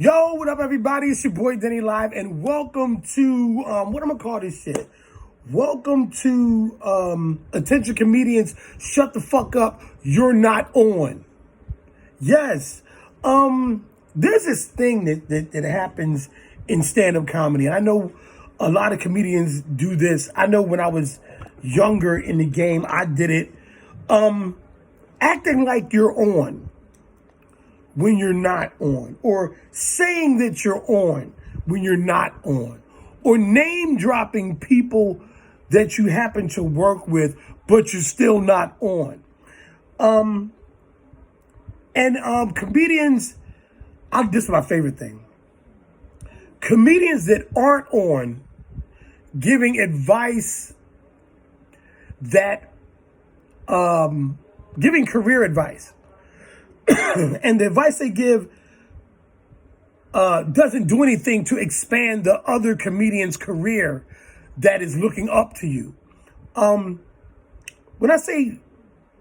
Yo, what up, everybody? It's your boy Denny Live, and welcome to what I'm gonna call this shit. Welcome to attention comedians. Shut the fuck up. You're not on. Yes. There's this thing that happens in stand-up comedy, and I know a lot of comedians do this. I know when I was younger in the game, I did it. Acting like you're on when you're not on, or saying that you're on when you're not on, or name dropping people that you happen to work with, but you're still not on. Comedians, this is my favorite thing. Comedians that aren't on giving advice giving career advice. And the advice they give doesn't do anything to expand the other comedian's career that is looking up to you. When I say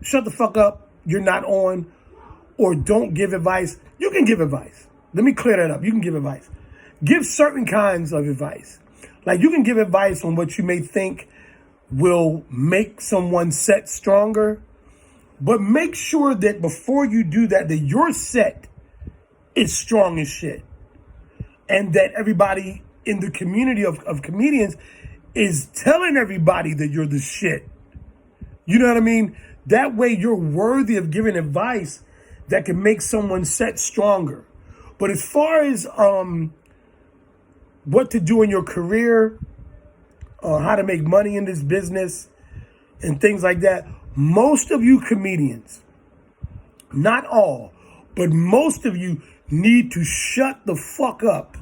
shut the fuck up, you're not on, or don't give advice, you can give advice. Let me clear that up. You can give advice. Give certain kinds of advice. Like, you can give advice on what you may think will make someone's set stronger. But make sure that before you do that your set is strong as shit. And that everybody in the community of comedians is telling everybody that you're the shit. You know what I mean? That way you're worthy of giving advice that can make someone's set stronger. But as far as what to do in your career, how to make money in this business and things like that, most of you comedians, not all, but most of you need to shut the fuck up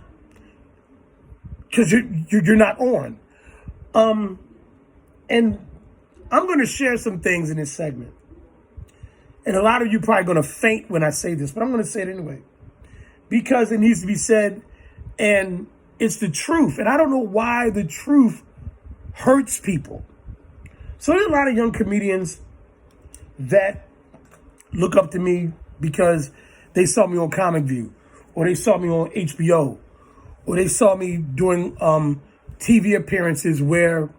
because you're not on. And I'm going to share some things in this segment. And a lot of you probably going to faint when I say this, but I'm going to say it anyway because it needs to be said, and it's the truth. And I don't know why the truth hurts people. So there's a lot of young comedians that look up to me because they saw me on Comic View, or they saw me on HBO, or they saw me doing TV appearances where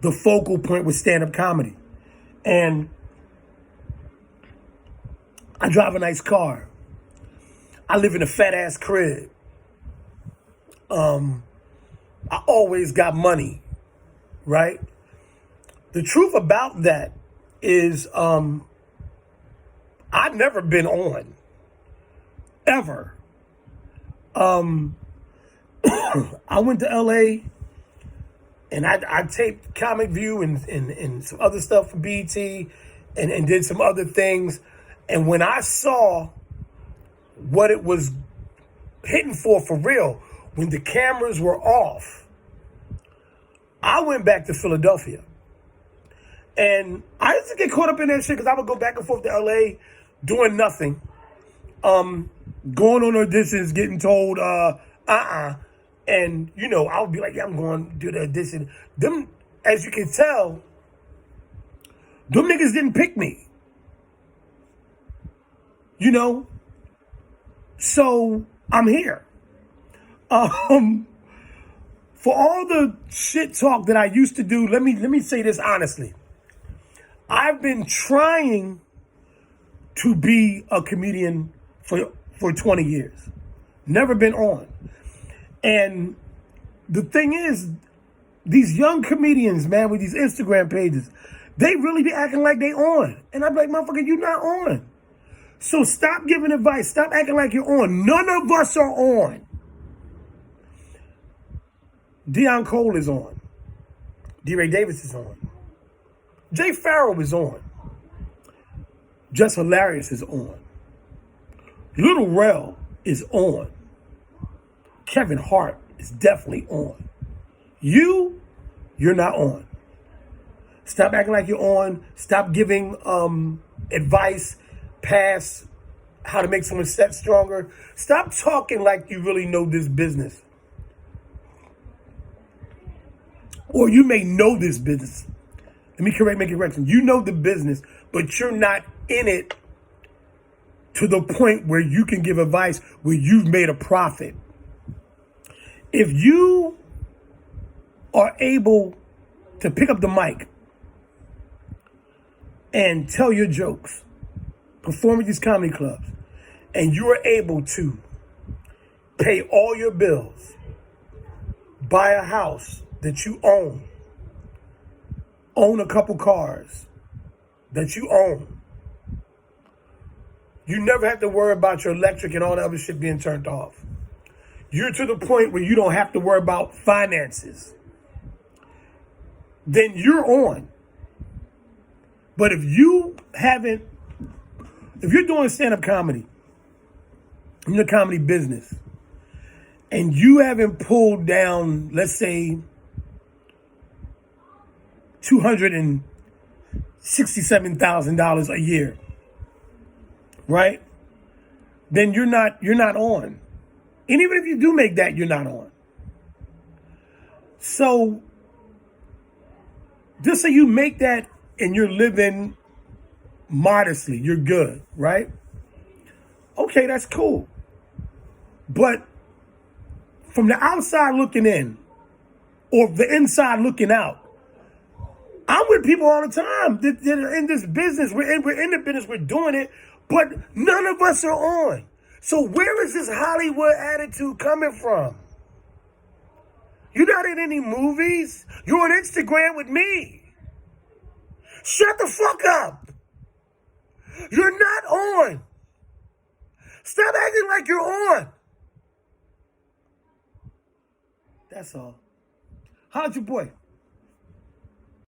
the focal point was stand-up comedy. And I drive a nice car. I live in a fat-ass crib. I always got money, right? The truth about that is I've never been on, ever. I went to LA and I taped Comic View and some other stuff for BET and did some other things. And when I saw what it was hitting for real, when the cameras were off, I went back to Philadelphia. And I used to get caught up in that shit because I would go back and forth to LA doing nothing. Going on auditions, getting told, And, I would be like, yeah, I'm going to do the audition. Them, as you can tell, them niggas didn't pick me. So I'm here. For all the shit talk that I used to do, let me say this honestly. I've been trying to be a comedian for 20 years. Never been on. And the thing is, these young comedians, man, with these Instagram pages, they really be acting like they on. And I'm like, motherfucker, you not on. So stop giving advice. Stop acting like you're on. None of us are on. Deion Cole is on. D-Ray Davis is on. Jay Farrell is on. Just Hilarious is on. Little Rel is on. Kevin Hart is definitely on. You're not on. Stop acting like you're on. Stop giving advice past how to make someone's set stronger. Stop talking like you really know this business. Or you may know this business. Let me make a correction. You know the business, but you're not in it to the point where you can give advice where you've made a profit. If you are able to pick up the mic and tell your jokes, perform at these comedy clubs, and you are able to pay all your bills, buy a house that you own a couple cars that you own, you never have to worry about your electric and all the other shit being turned off. You're to the point where you don't have to worry about finances. Then you're on. But if you're doing stand-up comedy, in the comedy business, and you haven't pulled down, let's say, $267,000 a year, right? Then you're not on. And even if you do make that, you're not on. So just say you make that and you're living modestly, you're good, right? Okay, that's cool. But from the outside looking in, or the inside looking out, I'm with people all the time that are in this business. We're in the business, we're doing it, but none of us are on. So where is this Hollywood attitude coming from? You're not in any movies. You're on Instagram with me. Shut the fuck up. You're not on. Stop acting like you're on. That's all. How's your boy?